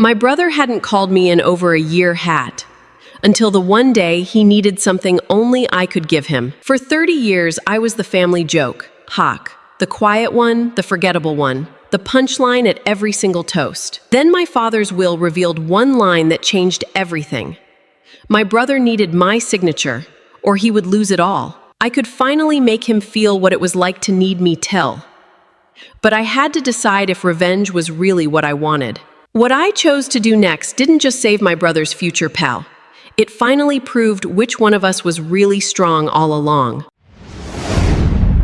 My brother hadn't called me in over a year until the one day he needed something only I could give him. For 30 years, I was the family joke, Hawk, the quiet one, the forgettable one, the punchline at every single toast. Then my father's will revealed one line that changed everything. My brother needed my signature, or he would lose it all. I could finally make him feel what it was like to need me till. But I had to decide if revenge was really what I wanted. What I chose to do next didn't just save my brother's future pal. It finally proved which one of us was really strong all along.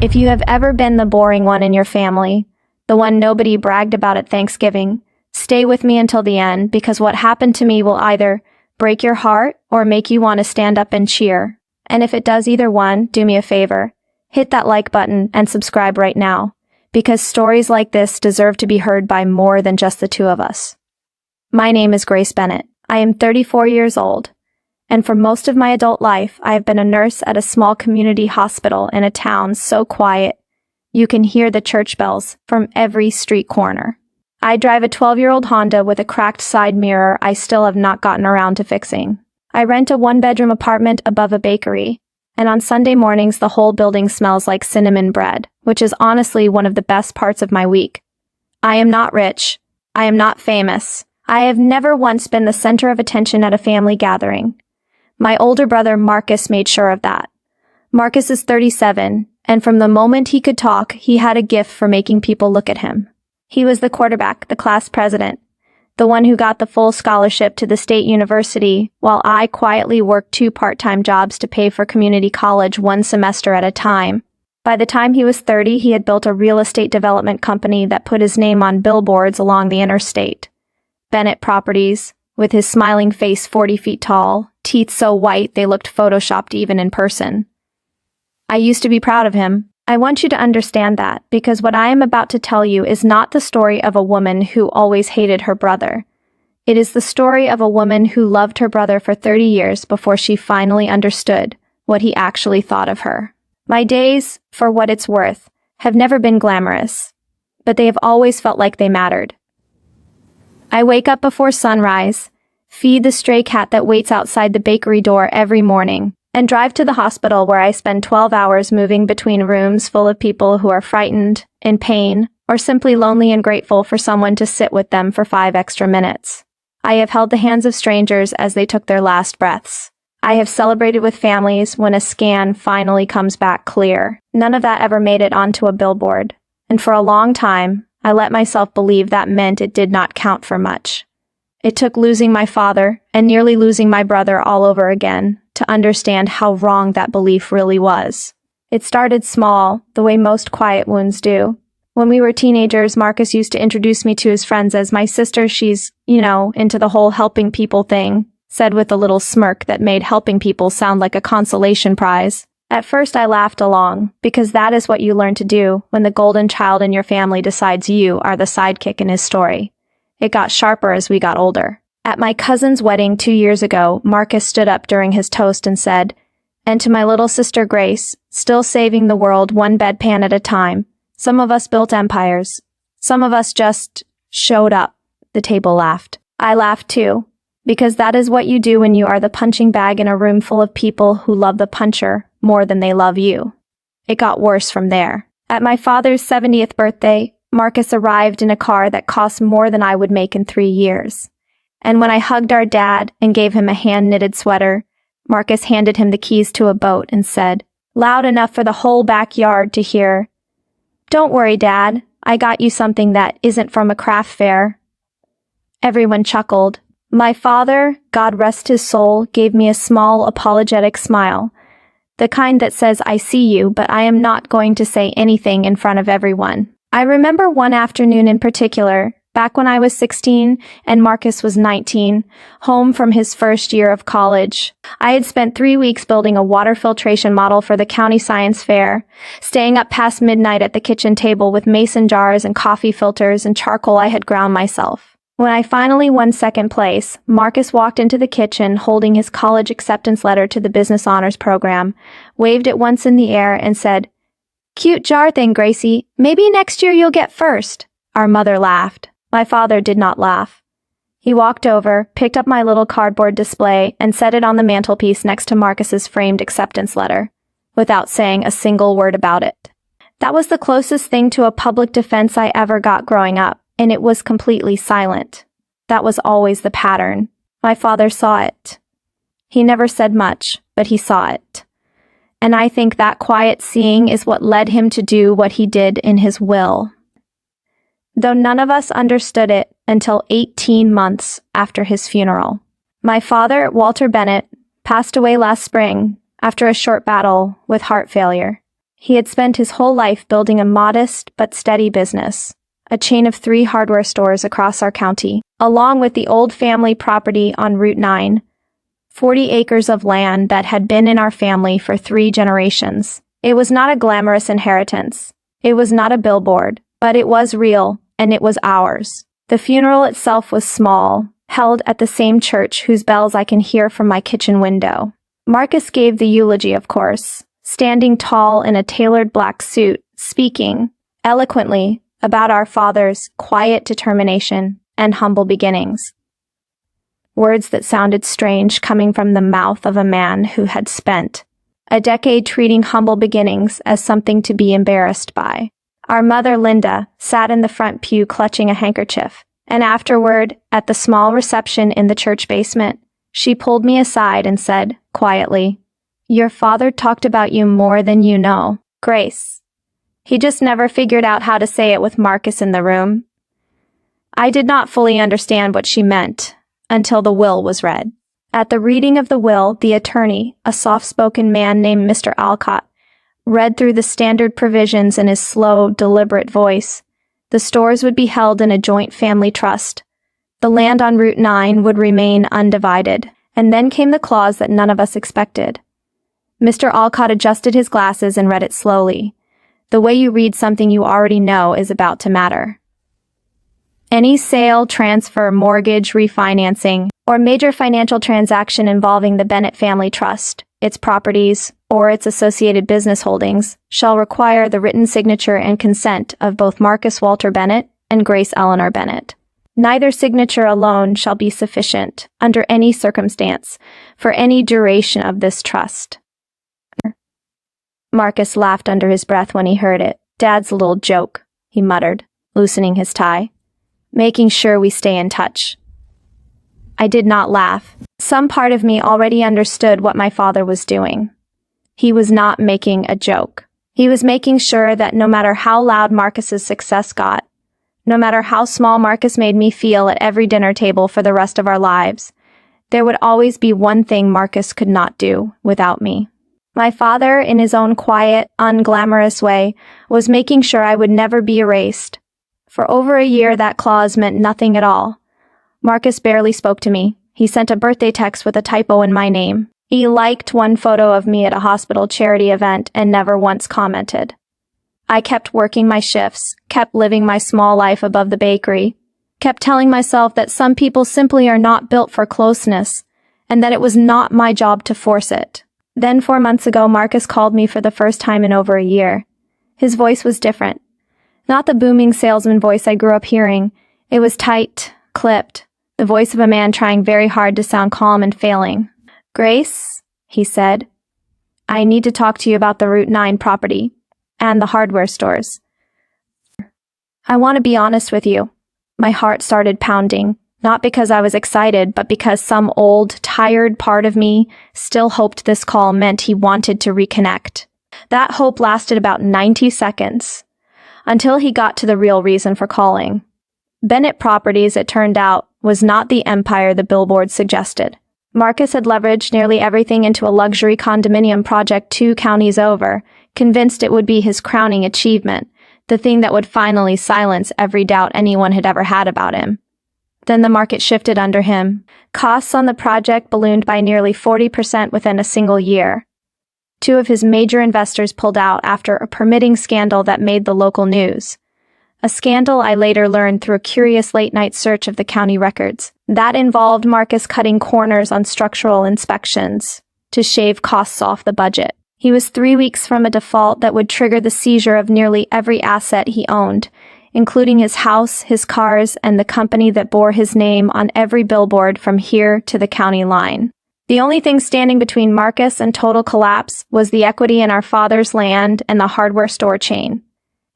If you have ever been the boring one in your family, the one nobody bragged about at Thanksgiving, stay with me until the end, because what happened to me will either break your heart or make you want to stand up and cheer. And if it does either one, do me a favor. Hit that like button and subscribe right now, because stories like this deserve to be heard by more than just the two of us. My name is Grace Bennett. I am 34 years old, and for most of my adult life, I have been a nurse at a small community hospital in a town so quiet you can hear the church bells from every street corner. I drive a 12-year-old Honda with a cracked side mirror I still have not gotten around to fixing. I rent a one-bedroom apartment above a bakery, and on Sunday mornings the whole building smells like cinnamon bread, which is honestly one of the best parts of my week. I am not rich. I am not famous. I have never once been the center of attention at a family gathering. My older brother Marcus made sure of that. Marcus is 37, and from the moment he could talk, he had a gift for making people look at him. He was the quarterback, the class president, the one who got the full scholarship to the state university, while I quietly worked 2 part-time jobs to pay for community college 1 semester at a time. By the time he was 30, he had built a real estate development company that put his name on billboards along the interstate. Bennett Properties, with his smiling face 40 feet tall, teeth so white they looked photoshopped even in person. I used to be proud of him. I want you to understand that, because what I am about to tell you is not the story of a woman who always hated her brother. It is the story of a woman who loved her brother for 30 years before she finally understood what he actually thought of her. My days, for what it's worth, have never been glamorous, but they have always felt like they mattered. I wake up before sunrise, feed the stray cat that waits outside the bakery door every morning, and drive to the hospital where I spend 12 hours moving between rooms full of people who are frightened, in pain, or simply lonely and grateful for someone to sit with them for 5 extra minutes. I have held the hands of strangers as they took their last breaths. I have celebrated with families when a scan finally comes back clear. None of that ever made it onto a billboard, and for a long time, I let myself believe that meant it did not count for much. It took losing my father and nearly losing my brother all over again to understand how wrong that belief really was. It started small, the way most quiet wounds do. When we were teenagers, Marcus used to introduce me to his friends as my sister. She's, into the whole helping people thing, said with a little smirk that made helping people sound like a consolation prize. At first I laughed along, because that is what you learn to do when the golden child in your family decides you are the sidekick in his story. It got sharper as we got older. At my cousin's wedding 2 years ago, Marcus stood up during his toast and said, "And to my little sister Grace, still saving the world one bedpan at a time. Some of us built empires. Some of us just showed up." The table laughed. I laughed too, because that is what you do when you are the punching bag in a room full of people who love the puncher more than they love you. It got worse from there. At my father's 70th birthday, Marcus arrived in a car that cost more than I would make in 3 years. And when I hugged our dad and gave him a hand-knitted sweater, Marcus handed him the keys to a boat and said, loud enough for the whole backyard to hear, "Don't worry, Dad, I got you something that isn't from a craft fair." Everyone chuckled. My father, God rest his soul, gave me a small, apologetic smile, the kind that says, "I see you, but I am not going to say anything in front of everyone." I remember one afternoon in particular, back when I was 16 and Marcus was 19, home from his first year of college. I had spent 3 weeks building a water filtration model for the county science fair, staying up past midnight at the kitchen table with mason jars and coffee filters and charcoal I had ground myself. When I finally won second place, Marcus walked into the kitchen holding his college acceptance letter to the business honors program, waved it once in the air and said, "Cute jar thing, Gracie. Maybe next year you'll get first." Our mother laughed. My father did not laugh. He walked over, picked up my little cardboard display, and set it on the mantelpiece next to Marcus's framed acceptance letter, without saying a single word about it. That was the closest thing to a public defense I ever got growing up, and it was completely silent. That was always the pattern. My father saw it. He never said much, but he saw it. And I think that quiet seeing is what led him to do what he did in his will. Though none of us understood it until 18 months after his funeral. My father, Walter Bennett, passed away last spring after a short battle with heart failure. He had spent his whole life building a modest but steady business, a chain of 3 hardware stores across our county, along with the old family property on Route 9, 40 acres of land that had been in our family for 3 generations. It was not a glamorous inheritance. It was not a billboard, but it was real, and it was ours. The funeral itself was small, held at the same church whose bells I can hear from my kitchen window. Marcus gave the eulogy, of course, standing tall in a tailored black suit, speaking eloquently about our father's quiet determination and humble beginnings. Words that sounded strange coming from the mouth of a man who had spent a decade treating humble beginnings as something to be embarrassed by. Our mother, Linda, sat in the front pew clutching a handkerchief, and afterward, at the small reception in the church basement, she pulled me aside and said, quietly, "Your father talked about you more than you know, Grace." He just never figured out how to say it with Marcus in the room. I did not fully understand what she meant until the will was read. At the reading of the will, the attorney, a soft-spoken man named Mr. Alcott, read through the standard provisions in his slow, deliberate voice. The stores would be held in a joint family trust. The land on Route 9 would remain undivided. And then came the clause that none of us expected. Mr. Alcott adjusted his glasses and read it slowly. The way you read something you already know is about to matter. Any sale, transfer, mortgage, refinancing, or major financial transaction involving the Bennett family trust, its properties, or its associated business holdings, shall require the written signature and consent of both Marcus Walter Bennett and Grace Eleanor Bennett. Neither signature alone shall be sufficient, under any circumstance, for any duration of this trust. Marcus laughed under his breath when he heard it. "Dad's a little joke," he muttered, loosening his tie, "making sure we stay in touch." I did not laugh. Some part of me already understood what my father was doing. He was not making a joke. He was making sure that no matter how loud Marcus's success got, no matter how small Marcus made me feel at every dinner table for the rest of our lives, there would always be one thing Marcus could not do without me. My father, in his own quiet, unglamorous way, was making sure I would never be erased. For over a year, that clause meant nothing at all. Marcus barely spoke to me. He sent a birthday text with a typo in my name. He liked one photo of me at a hospital charity event and never once commented. I kept working my shifts, kept living my small life above the bakery, kept telling myself that some people simply are not built for closeness, and that it was not my job to force it. Then 4 months ago, Marcus called me for the first time in over a year. His voice was different. Not the booming salesman voice I grew up hearing. It was tight, clipped, the voice of a man trying very hard to sound calm and failing. "Grace," he said, "I need to talk to you about the Route 9 property and the hardware stores. I want to be honest with you." My heart started pounding, not because I was excited, but because some old, tired part of me still hoped this call meant he wanted to reconnect. That hope lasted about 90 seconds, until he got to the real reason for calling. Bennett Properties, it turned out, was not the empire the billboards suggested. Marcus had leveraged nearly everything into a luxury condominium project 2 counties over, convinced it would be his crowning achievement, the thing that would finally silence every doubt anyone had ever had about him. Then the market shifted under him. Costs on the project ballooned by nearly 40% within a single year. 2 of his major investors pulled out after a permitting scandal that made the local news. A scandal I later learned through a curious late-night search of the county records. That involved Marcus cutting corners on structural inspections to shave costs off the budget. He was 3 weeks from a default that would trigger the seizure of nearly every asset he owned, including his house, his cars, and the company that bore his name on every billboard from here to the county line. The only thing standing between Marcus and total collapse was the equity in our father's land and the hardware store chain.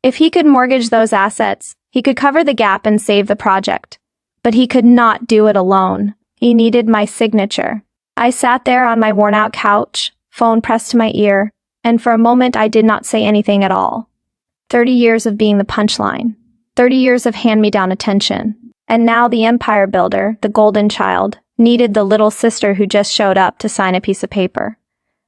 If he could mortgage those assets, he could cover the gap and save the project. But he could not do it alone. He needed my signature. I sat there on my worn-out couch, phone pressed to my ear, and for a moment I did not say anything at all. 30 years of being the punchline. 30 years of hand-me-down attention. And now the empire builder, the golden child, needed the little sister who just showed up to sign a piece of paper.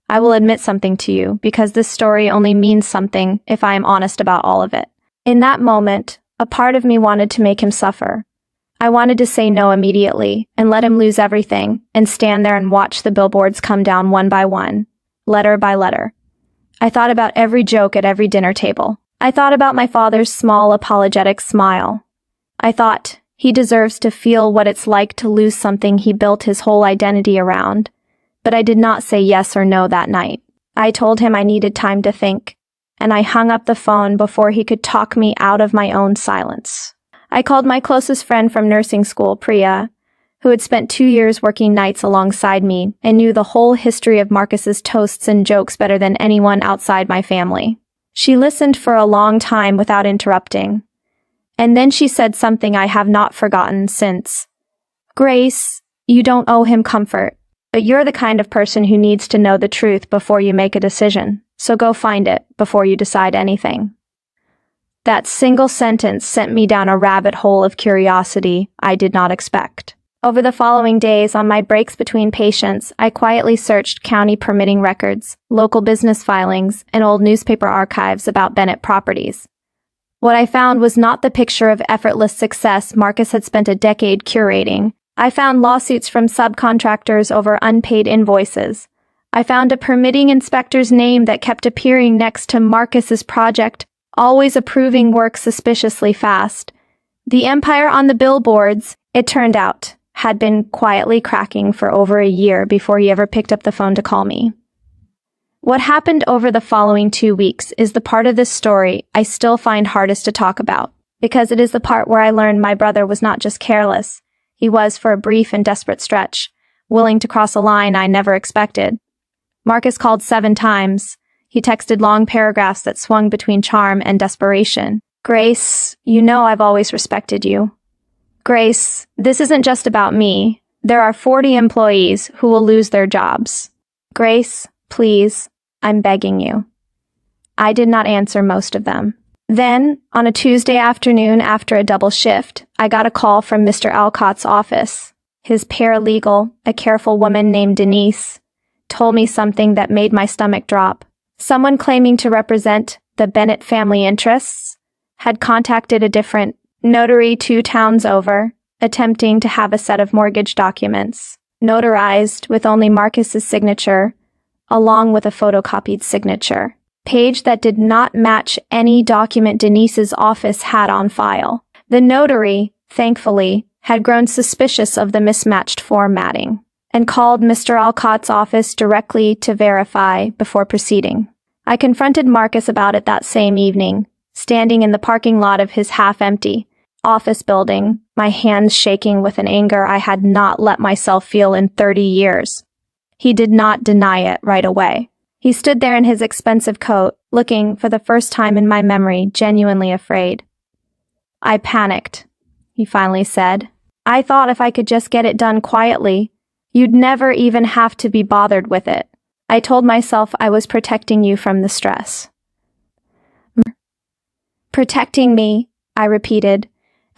I will admit something to you, because this story only means something if I am honest about all of it. In that moment, a part of me wanted to make him suffer. I wanted to say no immediately and let him lose everything and stand there and watch the billboards come down one by one, letter by letter. I thought about every joke at every dinner table. I thought about my father's small, apologetic smile. I thought, he deserves to feel what it's like to lose something he built his whole identity around. But I did not say yes or no that night. I told him I needed time to think, and I hung up the phone before he could talk me out of my own silence. I called my closest friend from nursing school, Priya, who had spent 2 years working nights alongside me and knew the whole history of Marcus's toasts and jokes better than anyone outside my family. She listened for a long time without interrupting. And then she said something I have not forgotten since. "Grace, you don't owe him comfort, but you're the kind of person who needs to know the truth before you make a decision, so go find it before you decide anything." That single sentence sent me down a rabbit hole of curiosity I did not expect. Over the following days, on my breaks between patients, I quietly searched county permitting records, local business filings, and old newspaper archives about Bennett properties. What I found was not the picture of effortless success Marcus had spent a decade curating. I found lawsuits from subcontractors over unpaid invoices. I found a permitting inspector's name that kept appearing next to Marcus's project, always approving work suspiciously fast. The empire on the billboards, it turned out, had been quietly cracking for over a year before he ever picked up the phone to call me. What happened over the following 2 weeks is the part of this story I still find hardest to talk about, because it is the part where I learned my brother was not just careless. He was, for a brief and desperate stretch, willing to cross a line I never expected. Marcus called 7 times. He texted long paragraphs that swung between charm and desperation. "Grace, you know I've always respected you. Grace, this isn't just about me. There are 40 employees who will lose their jobs. Grace, please, I'm begging you." I did not answer most of them. Then, on a Tuesday afternoon after a double shift, I got a call from Mr. Alcott's office. His paralegal, a careful woman named Denise, told me something that made my stomach drop. Someone claiming to represent the Bennett family interests had contacted a different notary 2 towns over, attempting to have a set of mortgage documents, notarized with only Marcus's signature, along with a photocopied signature, page that did not match any document Denise's office had on file. The notary, thankfully, had grown suspicious of the mismatched formatting and called Mr. Alcott's office directly to verify before proceeding. I confronted Marcus about it that same evening, standing in the parking lot of his half-empty office building, my hands shaking with an anger I had not let myself feel in 30 years. He did not deny it right away. He stood there in his expensive coat, looking, for the first time in my memory, genuinely afraid. "I panicked," he finally said. "I thought if I could just get it done quietly, you'd never even have to be bothered with it. I told myself I was protecting you from the stress." "Protecting me," I repeated,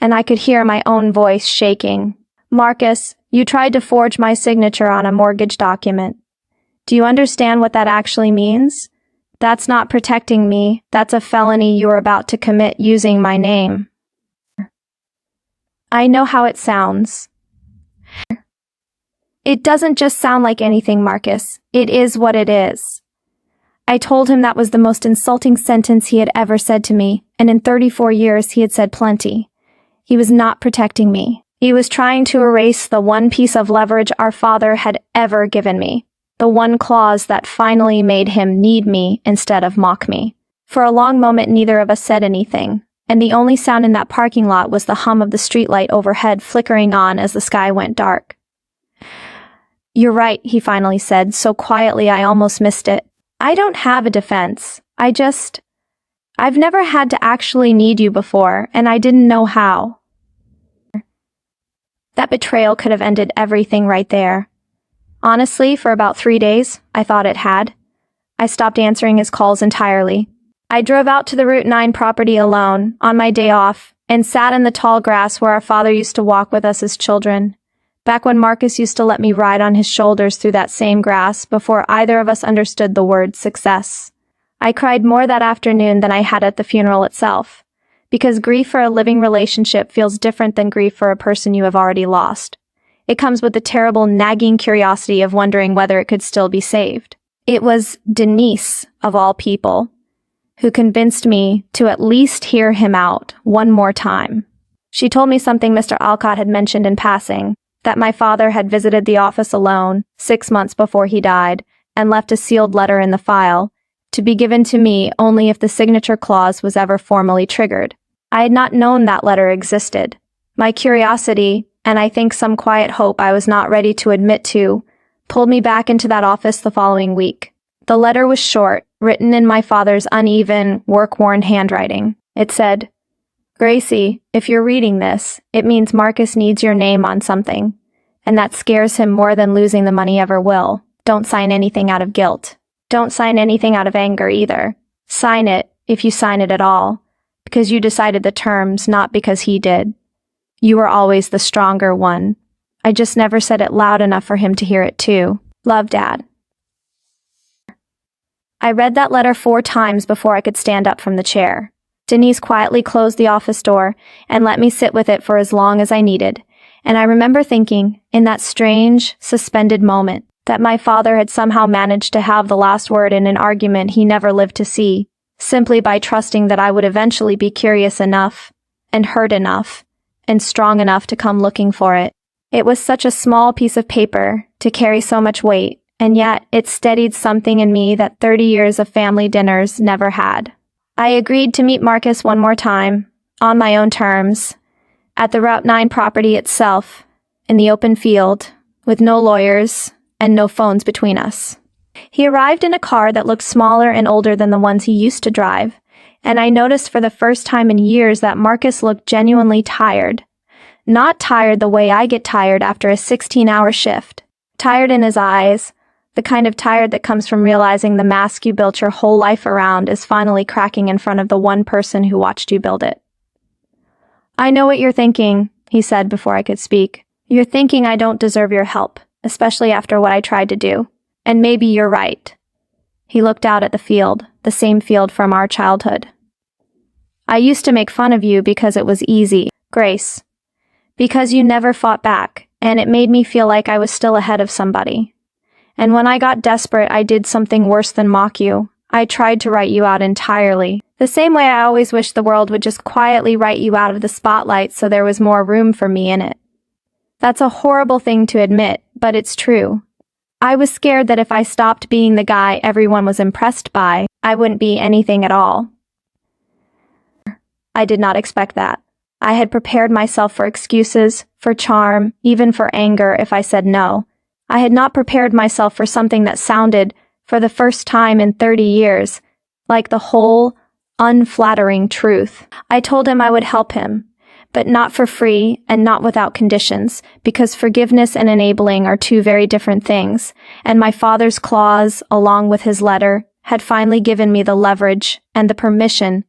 and I could hear my own voice shaking. "Marcus, you tried to forge my signature on a mortgage document. Do you understand what that actually means? That's not protecting me. That's a felony you're about to commit using my name." I know how it sounds. It doesn't just sound like anything, Marcus. It is what it is. I told him that was the most insulting sentence he had ever said to me, and in 34 years he had said plenty. He was not protecting me. He was trying to erase the one piece of leverage our father had ever given me, the one clause that finally made him need me instead of mock me. For a long moment neither of us said anything. and the only sound in that parking lot was the hum of the streetlight overhead flickering on as the sky went dark. "You're right," he finally said, so quietly I almost missed it. "I don't have a defense. I've never had to actually need you before, and I didn't know how." That betrayal could have ended everything right there. Honestly, for about 3 days, I thought it had. I stopped answering his calls entirely. I drove out to the Route 9 property alone, on my day off, and sat in the tall grass where our father used to walk with us as children. Back when Marcus used to let me ride on his shoulders through that same grass before either of us understood the word success. I cried more that afternoon than I had at the funeral itself, because grief for a living relationship feels different than grief for a person you have already lost. It comes with the terrible nagging curiosity of wondering whether it could still be saved. It was Denise, of all people, who convinced me to at least hear him out one more time. She told me something Mr. Alcott had mentioned in passing, that my father had visited the office alone 6 months before he died and left a sealed letter in the file, to be given to me only if the signature clause was ever formally triggered. I had not known that letter existed. My curiosity, and I think some quiet hope I was not ready to admit to, pulled me back into that office the following week. The letter was short, written in my father's uneven, work-worn handwriting. It said, "Gracie, if you're reading this, it means Marcus needs your name on something, and that scares him more than losing the money ever will. Don't sign anything out of guilt. Don't sign anything out of anger either. Sign it, if you sign it at all, because you decided the terms, not because he did. You were always the stronger one. I just never said it loud enough for him to hear it too. Love, Dad." I read that letter 4 times before I could stand up from the chair. Denise quietly closed the office door and let me sit with it for as long as I needed, and I remember thinking, in that strange, suspended moment, that my father had somehow managed to have the last word in an argument he never lived to see, simply by trusting that I would eventually be curious enough, and hurt enough, and strong enough to come looking for it. It was such a small piece of paper to carry so much weight, and yet it steadied something in me that 30 years of family dinners never had. I agreed to meet Marcus one more time, on my own terms, at the Route 9 property itself, in the open field, with no lawyers and no phones between us. He arrived in a car that looked smaller and older than the ones he used to drive, and I noticed for the first time in years that Marcus looked genuinely tired. Not tired the way I get tired after a 16-hour shift. Tired in his eyes, the kind of tired that comes from realizing the mask you built your whole life around is finally cracking in front of the one person who watched you build it. "I know what you're thinking," he said before I could speak. "You're thinking I don't deserve your help, especially after what I tried to do. And maybe you're right." He looked out at the field, the same field from our childhood. "I used to make fun of you because it was easy, Grace. Because you never fought back, and it made me feel like I was still ahead of somebody. And when I got desperate, I did something worse than mock you. I tried to write you out entirely. The same way I always wished the world would just quietly write you out of the spotlight so there was more room for me in it. That's a horrible thing to admit, but it's true. I was scared that if I stopped being the guy everyone was impressed by, I wouldn't be anything at all. I did not expect that. I had prepared myself for excuses, for charm, even for anger if I said no. I had not prepared myself for something that sounded, for the first time in 30 years, like the whole, unflattering truth. I told him I would help him, but not for free and not without conditions, because forgiveness and enabling are 2 very different things, and my father's clause, along with his letter, had finally given me the leverage and the permission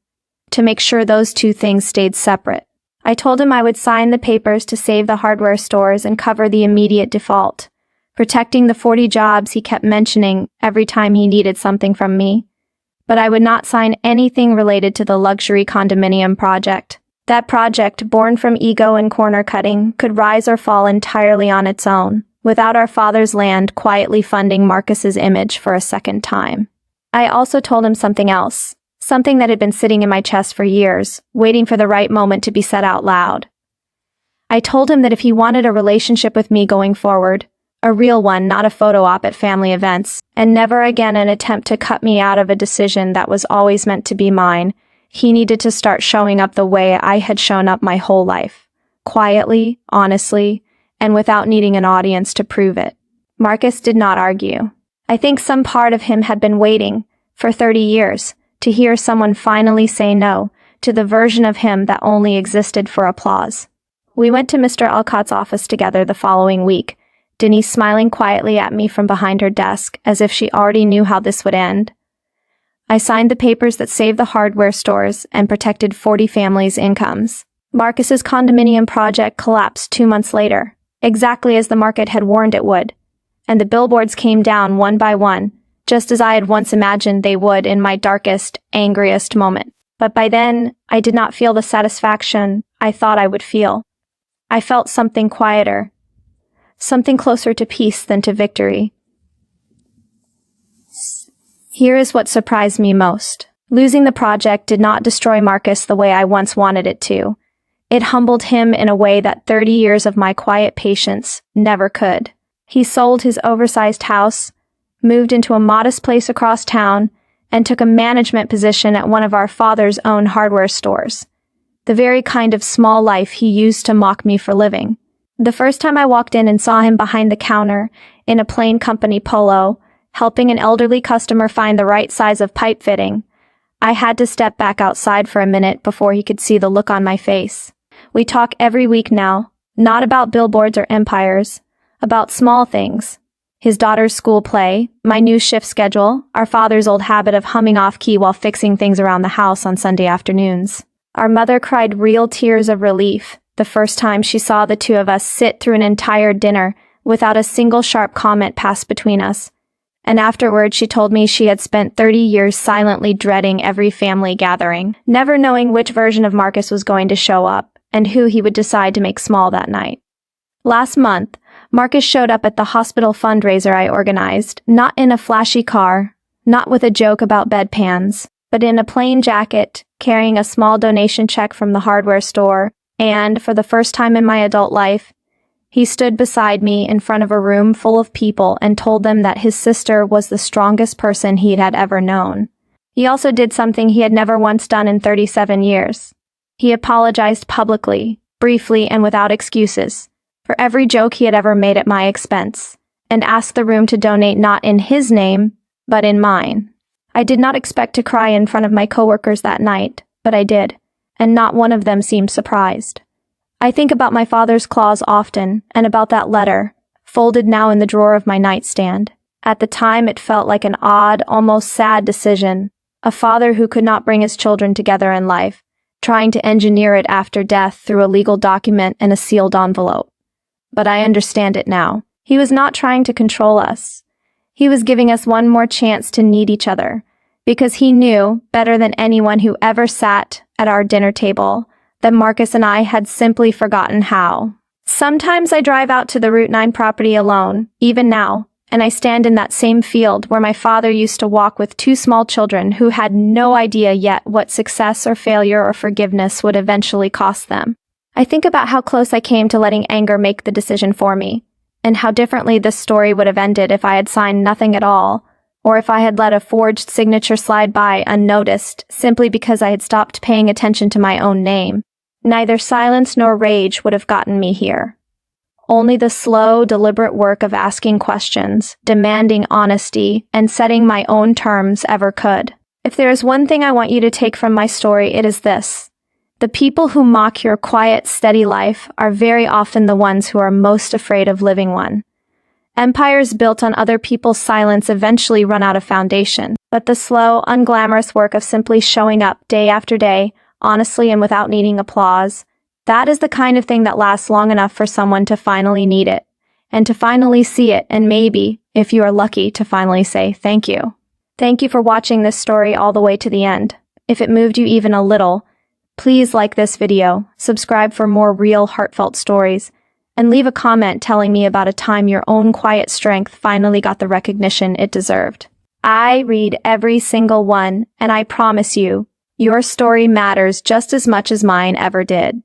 to make sure those 2 things stayed separate. I told him I would sign the papers to save the hardware stores and cover the immediate default, protecting the 40 jobs he kept mentioning every time he needed something from me. But I would not sign anything related to the luxury condominium project. That project, born from ego and corner cutting, could rise or fall entirely on its own, without our father's land quietly funding Marcus's image for a second time. I also told him something else, something that had been sitting in my chest for years, waiting for the right moment to be said out loud. I told him that if he wanted a relationship with me going forward, a real one, not a photo op at family events, and never again an attempt to cut me out of a decision that was always meant to be mine, He needed to start showing up the way I had shown up my whole life. Quietly, honestly, and without needing an audience to prove it. Marcus did not argue. I think some part of him had been waiting, for 30 years, to hear someone finally say no to the version of him that only existed for applause. We went to Mr. Alcott's office together the following week, Denise smiling quietly at me from behind her desk as if she already knew how this would end. I signed the papers that saved the hardware stores and protected 40 families' incomes. Marcus's condominium project collapsed 2 months later, exactly as the market had warned it would, and the billboards came down one by one, just as I had once imagined they would in my darkest, angriest moment. But by then, I did not feel the satisfaction I thought I would feel. I felt something quieter, something closer to peace than to victory. Here is what surprised me most. Losing the project did not destroy Marcus the way I once wanted it to. It humbled him in a way that 30 years of my quiet patience never could. He sold his oversized house, moved into a modest place across town, and took a management position at one of our father's own hardware stores. The very kind of small life he used to mock me for living. The first time I walked in and saw him behind the counter, in a plain company polo, helping an elderly customer find the right size of pipe fitting, I had to step back outside for a minute before he could see the look on my face. We talk every week now, not about billboards or empires, about small things. His daughter's school play, my new shift schedule, our father's old habit of humming off-key while fixing things around the house on Sunday afternoons. Our mother cried real tears of relief the first time she saw the two of us sit through an entire dinner without a single sharp comment passed between us. And afterward, she told me she had spent 30 years silently dreading every family gathering, never knowing which version of Marcus was going to show up and who he would decide to make small that night. Last month, Marcus showed up at the hospital fundraiser I organized, not in a flashy car, not with a joke about bedpans, but in a plain jacket, carrying a small donation check from the hardware store, and, for the first time in my adult life, he stood beside me in front of a room full of people and told them that his sister was the strongest person he had ever known. He also did something he had never once done in 37 years. He apologized publicly, briefly and without excuses, for every joke he had ever made at my expense, and asked the room to donate not in his name, but in mine. I did not expect to cry in front of my coworkers that night, but I did, and not one of them seemed surprised. I think about my father's claws often, and about that letter, folded now in the drawer of my nightstand. At the time, it felt like an odd, almost sad decision. A father who could not bring his children together in life, trying to engineer it after death through a legal document and a sealed envelope. But I understand it now. He was not trying to control us. He was giving us one more chance to need each other, because he knew, better than anyone who ever sat at our dinner table, that Marcus and I had simply forgotten how. Sometimes I drive out to the Route 9 property alone, even now, and I stand in that same field where my father used to walk with two small children who had no idea yet what success or failure or forgiveness would eventually cost them. I think about how close I came to letting anger make the decision for me, and how differently this story would have ended if I had signed nothing at all, or if I had let a forged signature slide by unnoticed simply because I had stopped paying attention to my own name. Neither silence nor rage would have gotten me here. Only the slow, deliberate work of asking questions, demanding honesty, and setting my own terms ever could. If there is one thing I want you to take from my story, it is this. The people who mock your quiet, steady life are very often the ones who are most afraid of living one. Empires built on other people's silence eventually run out of foundation, but the slow, unglamorous work of simply showing up day after day, honestly and without needing applause, that is the kind of thing that lasts long enough for someone to finally need it, and to finally see it, and maybe, if you are lucky, to finally say thank you. Thank you for watching this story all the way to the end. If it moved you even a little, please like this video, subscribe for more real, heartfelt stories, and leave a comment telling me about a time your own quiet strength finally got the recognition it deserved. I read every single one, and I promise you, your story matters just as much as mine ever did.